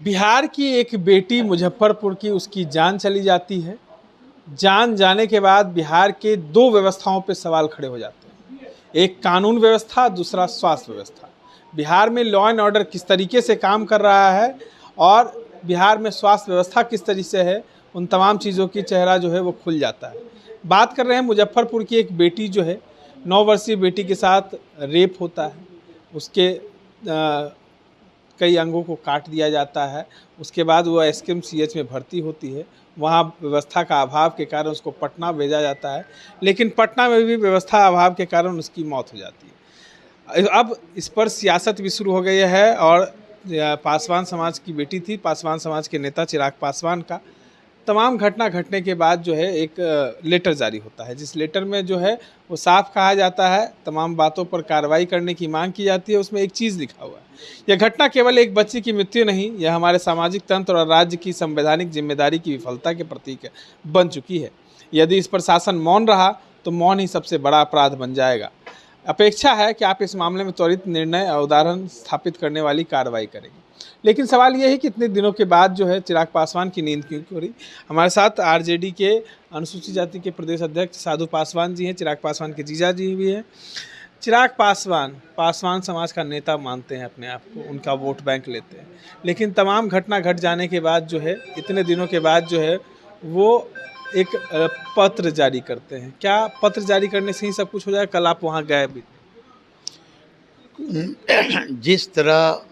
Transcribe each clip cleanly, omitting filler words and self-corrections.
बिहार की एक बेटी मुजफ्फरपुर की, उसकी जान चली जाती है। जान जाने के बाद बिहार के दो व्यवस्थाओं पे सवाल खड़े हो जाते हैं, एक कानून व्यवस्था, दूसरा स्वास्थ्य व्यवस्था। बिहार में लॉ एंड ऑर्डर किस तरीके से काम कर रहा है और बिहार में स्वास्थ्य व्यवस्था किस तरीके से है, उन तमाम चीज़ों की चेहरा जो है वो खुल जाता है। बात कर रहे हैं मुजफ्फरपुर की एक बेटी जो है, 9 वर्षीय बेटी के साथ रेप होता है। उसके कई अंगों को काट दिया जाता है। उसके बाद वो एसकेएमसीएच में भर्ती होती है। वहाँ व्यवस्था का अभाव के कारण उसको पटना भेजा जाता है, लेकिन पटना में भी व्यवस्था अभाव के कारण उसकी मौत हो जाती है। अब इस पर सियासत भी शुरू हो गई है और पासवान समाज की बेटी थी, पासवान समाज के नेता चिराग पासवान का तमाम घटना घटने के बाद जो है एक लेटर जारी होता है, जिस लेटर में जो है वो साफ कहा जाता है, तमाम बातों पर कार्रवाई करने की मांग की जाती है। उसमें एक चीज़ लिखा हुआ है, यह घटना केवल एक बच्ची की मृत्यु नहीं, यह हमारे सामाजिक तंत्र और राज्य की संवैधानिक जिम्मेदारी की विफलता के प्रतीक बन चुकी है। यदि इस पर शासन मौन रहा तो मौन ही सबसे बड़ा अपराध बन जाएगा। अपेक्षा है कि आप इस मामले में त्वरित निर्णय और उदाहरण स्थापित करने वाली कार्रवाई करेंगे। लेकिन सवाल ये है कि इतने दिनों के बाद जो है चिराग पासवान की नींद क्यों हो रही। हमारे साथ आरजेडी के अनुसूचित जाति के प्रदेश अध्यक्ष साधु पासवान जी हैं, चिराग पासवान के जीजा जी भी हैं। चिराग पासवान पासवान समाज का नेता मानते हैं अपने आप को, उनका वोट बैंक लेते हैं, लेकिन तमाम घटना घट जाने के बाद जो है, इतने दिनों के बाद जो है वो एक पत्र जारी करते हैं। क्या पत्र जारी करने से ही सब कुछ हो जाए? कल आप वहाँ गए भी। जिस तरह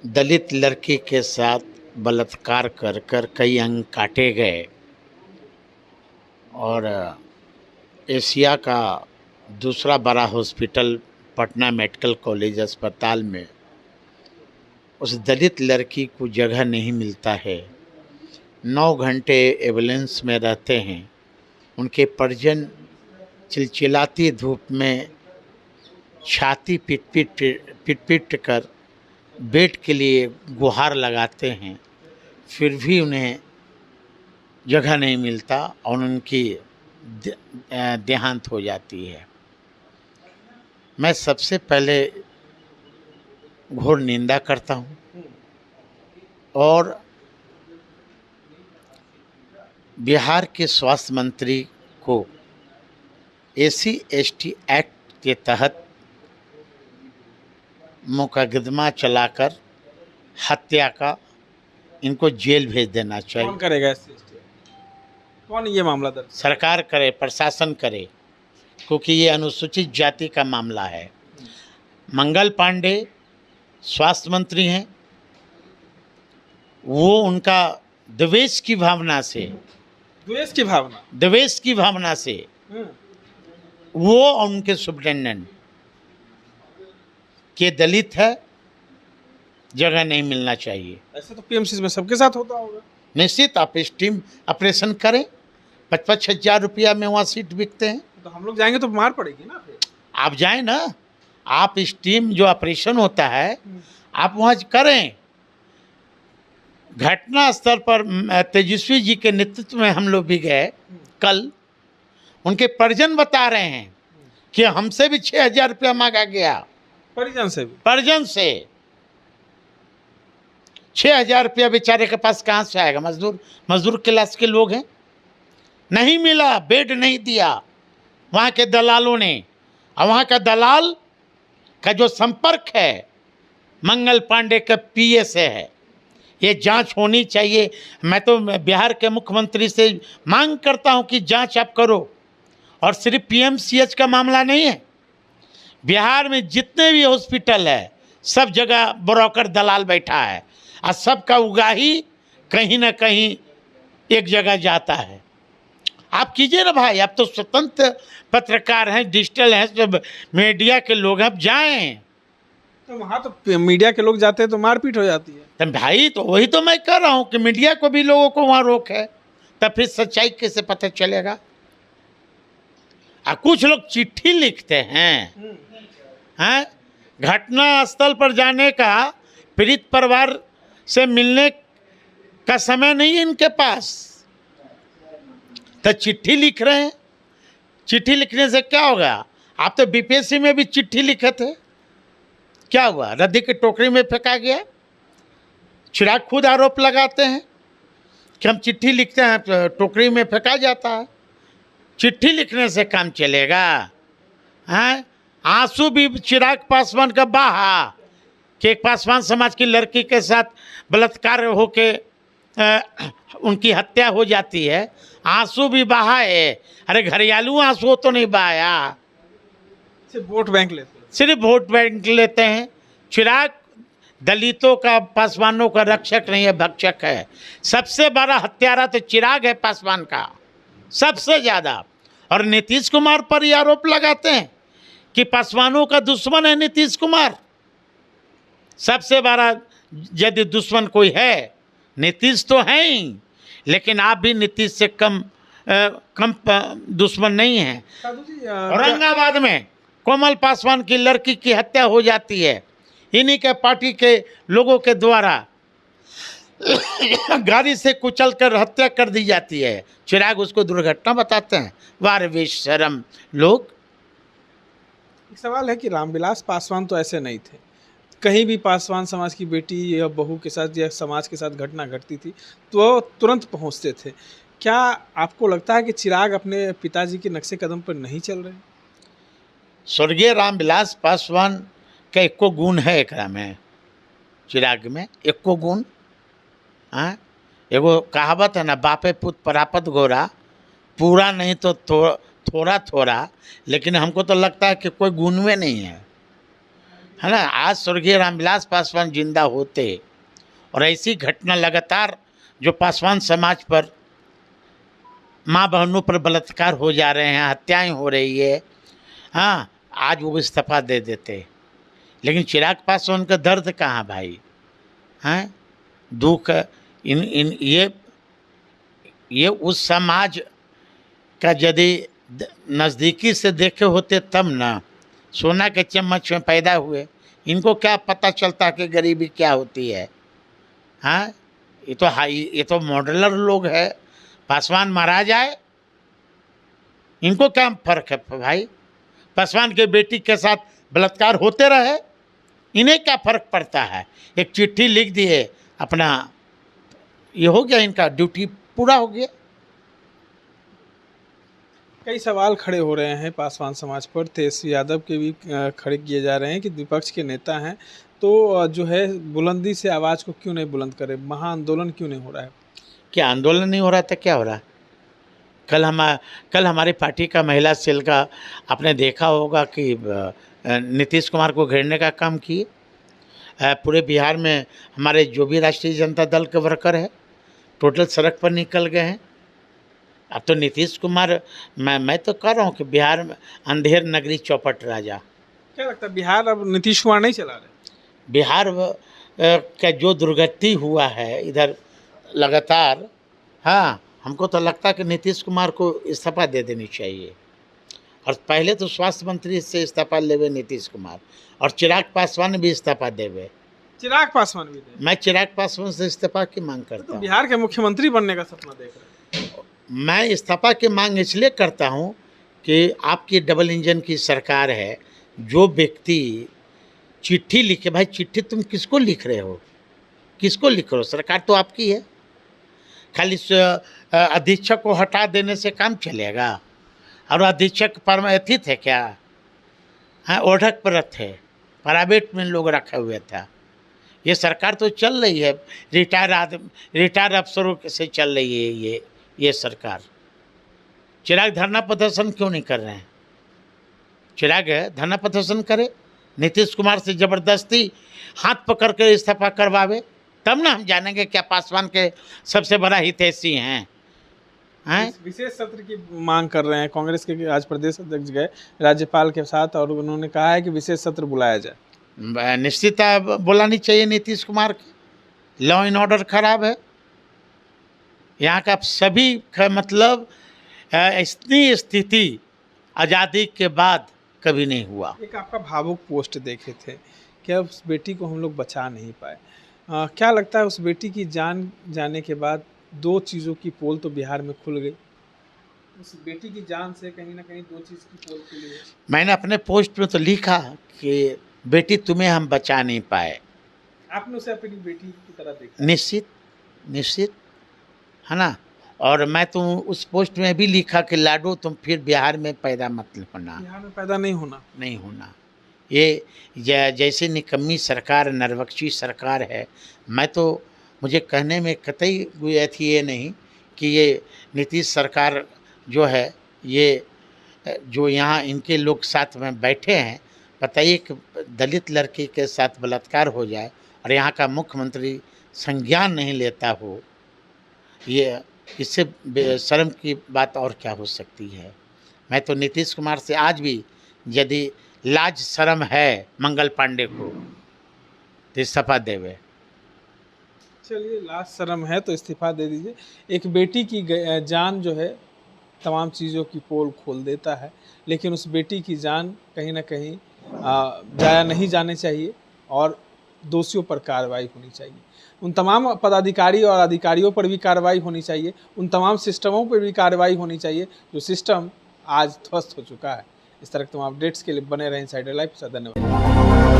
दलित लड़की के साथ बलात्कार कर कर कई अंग काटे गए और एशिया का दूसरा बड़ा हॉस्पिटल पटना मेडिकल कॉलेज अस्पताल में उस दलित लड़की को जगह नहीं मिलता है, 9 घंटे एम्बुलेंस में रहते हैं, उनके परिजन चिलचिलाती धूप में छाती पीट कर बेड के लिए गुहार लगाते हैं, फिर भी उन्हें जगह नहीं मिलता और उनकी देहांत हो जाती है। मैं सबसे पहले घोर निंदा करता हूँ और बिहार के स्वास्थ्य मंत्री को SC/ST एक्ट के तहत मुकदमा चलाकर हत्या का इनको जेल भेज देना चाहिए। कौन करेगा SC/ST? कौन ये मामला दर्ज? सरकार करे, प्रशासन करे, क्योंकि ये अनुसूचित जाति का मामला है। मंगल पांडे स्वास्थ्य मंत्री हैं, वो उनका द्वेष की भावना से वो और उनके सुप्रिटेंडेंट के दलित है, जगह नहीं मिलना चाहिए। ऐसे तो PMC में सबके साथ होता होगा। निश्चित आप स्टीम ऑपरेशन करें, 55 हज़ार रुपया में वहाँ सीट बिकते हैं। तो हम लोग जाएंगे तो मार पड़ेगी ना फिर। आप जाएं ना, आप स्टीम जो ऑपरेशन होता है आप वहाँ करें। घटना स्थल पर तेजस्वी जी के नेतृत्व में हम लोग भी गए कल। उनके परिजन बता रहे हैं कि हमसे भी 6,000 रुपया मांगा गया। परिजन से 6,000 रुपया बेचारे के पास कहाँ से आएगा? मजदूर क्लास के लोग हैं। नहीं मिला, बेड नहीं दिया वहाँ के दलालों ने। और वहाँ का दलाल का जो संपर्क है मंगल पांडे के PA से है। ये जांच होनी चाहिए। मैं तो बिहार के मुख्यमंत्री से मांग करता हूँ कि जांच आप करो। और सिर्फ PMCH का मामला नहीं है, बिहार में जितने भी हॉस्पिटल है सब जगह ब्रोकर दलाल बैठा है और सबका उगाही कहीं ना कहीं एक जगह जाता है। आप कीजिए ना भाई, आप तो स्वतंत्र पत्रकार हैं, डिजिटल हैं, सब मीडिया के लोग हैं, आप जाएं। तो वहाँ तो मीडिया के लोग जाते हैं तो मारपीट हो जाती है। तो भाई तो वही तो मैं कह रहा हूँ कि मीडिया को भी लोगों को वहाँ रोक है, तब फिर सच्चाई कैसे पता चलेगा? कुछ लोग चिट्ठी लिखते हैं, घटना स्थल पर जाने का, पीड़ित परिवार से मिलने का समय नहीं है इनके पास, तो चिट्ठी लिख रहे हैं। चिट्ठी लिखने से क्या होगा? आप तो BPSC में भी चिट्ठी लिखे थे, क्या हुआ? रद्दी की टोकरी में फेंका गया। चिराग खुद आरोप लगाते हैं कि हम चिट्ठी लिखते हैं तो टोकरी में फेंका जाता है। चिट्ठी लिखने से काम चलेगा? हैं? आंसू भी चिराग पासवान का बहा कि एक पासवान समाज की लड़की के साथ बलात्कार होके उनकी हत्या हो जाती है, आंसू भी बहाए। अरे घरियालू आंसू तो नहीं बहाया, सिर्फ वोट बैंक लेते हैं। सिर्फ वोट बैंक लेते हैं। चिराग दलितों का, पासवानों का रक्षक नहीं है, भक्षक है। सबसे बड़ा हत्यारा तो चिराग है पासवान का, सबसे ज़्यादा। और नीतीश कुमार पर ये आरोप लगाते हैं कि पासवानों का दुश्मन है नीतीश कुमार। सबसे बड़ा यदि दुश्मन कोई है, नीतीश तो है ही, लेकिन आप भी नीतीश से कम दुश्मन नहीं हैं। साधु जी, औरंगाबाद में कोमल पासवान की लड़की की हत्या हो जाती है, इन्हीं के पार्टी के लोगों के द्वारा गाड़ी से कुचलकर हत्या कर दी जाती है। चिराग उसको दुर्घटना बताते हैं। वार बेशरम लोग। एक सवाल है कि रामविलास पासवान तो ऐसे नहीं थे। कहीं भी पासवान समाज की बेटी या बहू के साथ या समाज के साथ घटना घटती थी तो वो तुरंत पहुंचते थे। क्या आपको लगता है कि चिराग अपने पिताजी के नक्शे कदम पर नहीं चल रहे? स्वर्गीय रामविलास पासवान का एको गुण है एकरा में, चिराग में एको गुण। हाँ, एगो कहावत है ना, बापे पुत परापत गोरा, पूरा नहीं तो थोड़ा थोड़ा। लेकिन हमको तो लगता है कि कोई गुण में नहीं है ना। आज स्वर्गीय रामविलास पासवान जिंदा होते और ऐसी घटना लगातार जो पासवान समाज पर, माँ बहनों पर बलात्कार हो जा रहे हैं, हत्याएं हो रही है, हाँ, आज वो इस्तीफा दे देते। लेकिन चिराग पासवान का दर्द कहाँ भाई? हैं? दुख इन ये उस समाज का यदि नज़दीकी से देखे होते तब ना, सोना के चम्मच में पैदा हुए, इनको क्या पता चलता कि गरीबी क्या होती है? हाँ, ये तो मॉडलर लोग है। पासवान मारा जाए, इनको क्या फर्क है भाई? पासवान के बेटी के साथ बलात्कार होते रहे, इन्हें क्या फर्क पड़ता है? एक चिट्ठी लिख दिए, अपना ये हो गया, इनका ड्यूटी पूरा हो गया। कई सवाल खड़े हो रहे हैं पासवान समाज पर। तेजस्वी यादव के भी खड़े किए जा रहे हैं कि विपक्ष के नेता हैं तो जो है बुलंदी से आवाज़ को क्यों नहीं बुलंद करे, महाआंदोलन क्यों नहीं हो रहा है? क्या आंदोलन नहीं हो रहा था? क्या हो रहा? कल हमारी पार्टी का महिला सेल का आपने देखा होगा कि नीतीश कुमार को घेरने का काम किए। पूरे बिहार में हमारे जो भी राष्ट्रीय जनता दल के वर्कर है टोटल सड़क पर निकल गए हैं। अब तो नीतीश कुमार, मैं तो कह रहा हूँ कि बिहार में अंधेर नगरी चौपट राजा। क्या लगता है बिहार अब नीतीश कुमार नहीं चला रहे? बिहार का जो दुर्गति हुआ है इधर लगातार, हाँ, हमको तो लगता है कि नीतीश कुमार को इस्तीफा दे देनी चाहिए। और पहले तो स्वास्थ्य मंत्री से इस्तीफा लेवे नीतीश कुमार, और चिराग पासवान भी इस्तीफा देवे। चिराग पासवान भी दे? मैं चिराग पासवान से इस्तीफा की मांग करता हूँ। बिहार के मुख्यमंत्री बनने का सपना देख रहे हैं? मैं इस्तीफा की मांग इसलिए करता हूँ कि आपकी डबल इंजन की सरकार है। जो व्यक्ति चिट्ठी लिखे, भाई चिट्ठी तुम किसको लिख रहे हो? किसको लिख रहे हो? सरकार तो आपकी है। खाली अधीक्षक को हटा देने से काम चलेगा? और अधीक्षक परमानेंट थे क्या? हाँ, ओढ़क पर थे, प्राइवेट में लोग रखे हुए था। ये सरकार तो चल रही है रिटायर अफसरों से चल रही है ये सरकार। चिराग धरना प्रदर्शन क्यों नहीं कर रहे हैं? चिराग धरना प्रदर्शन करे, नीतीश कुमार से ज़बरदस्ती हाथ पकड़ कर इस्तीफा करवावे, तब ना हम जानेंगे क्या पासवान के सबसे बड़ा हितैषी हैं। विशेष सत्र की मांग कर रहे हैं। कांग्रेस के आज प्रदेश अध्यक्ष गए राज्यपाल के साथ और उन्होंने कहा है कि विशेष सत्र बुलाया जाए। निश्चित बुलानी चाहिए नीतीश कुमार की। लॉ एंड ऑर्डर खराब है यहाँ का। सभी का मतलब इतनी स्थिति आज़ादी के बाद कभी नहीं हुआ। एक आपका भावुक पोस्ट देखे थे, क्या उस बेटी को हम लोग बचा नहीं पाए? क्या लगता है उस बेटी की जान जाने के बाद दो चीज़ों की पोल तो बिहार में खुल गई? उस बेटी की जान से कहीं ना कहीं दो चीज़ की पोल खुली है। मैंने अपने पोस्ट में तो लिखा कि बेटी तुम्हें हम बचा नहीं पाए। आपने उसे अपनी बेटी की तरह देखा? निश्चित निश्चित, है ना। और मैं तो उस पोस्ट में भी लिखा कि लाडो तुम फिर बिहार में पैदा मत होना, बिहार में पैदा नहीं होना। नहीं होना। ये जैसे निकम्मी सरकार, नरबख्शी सरकार है, मैं तो, मुझे कहने में कतई थी ये नहीं कि ये नीतीश सरकार जो है, ये जो यहाँ इनके लोग साथ में बैठे हैं, बताइए कि दलित लड़की के साथ बलात्कार हो जाए और यहाँ का मुख्यमंत्री संज्ञान नहीं लेता हो, ये इससे शर्म की बात और क्या हो सकती है। मैं तो नीतीश कुमार से आज भी, यदि लाज शर्म है मंगल पांडे को, तो इस्तीफा देवे। चलिए, लास्ट शर्म है तो इस्तीफा दे दीजिए। एक बेटी की जान जो है तमाम चीज़ों की पोल खोल देता है, लेकिन उस बेटी की जान कहीं ना कहीं जाया नहीं जाने चाहिए और दोषियों पर कार्रवाई होनी चाहिए। उन तमाम पदाधिकारी और अधिकारियों पर भी कार्रवाई होनी चाहिए, उन तमाम सिस्टमों पर भी कार्रवाई होनी चाहिए जो सिस्टम आज ध्वस्त हो चुका है। इस तरह के तमाम अपडेट्स के लिए बने रहें इनसाइडर लाइव। धन्यवाद।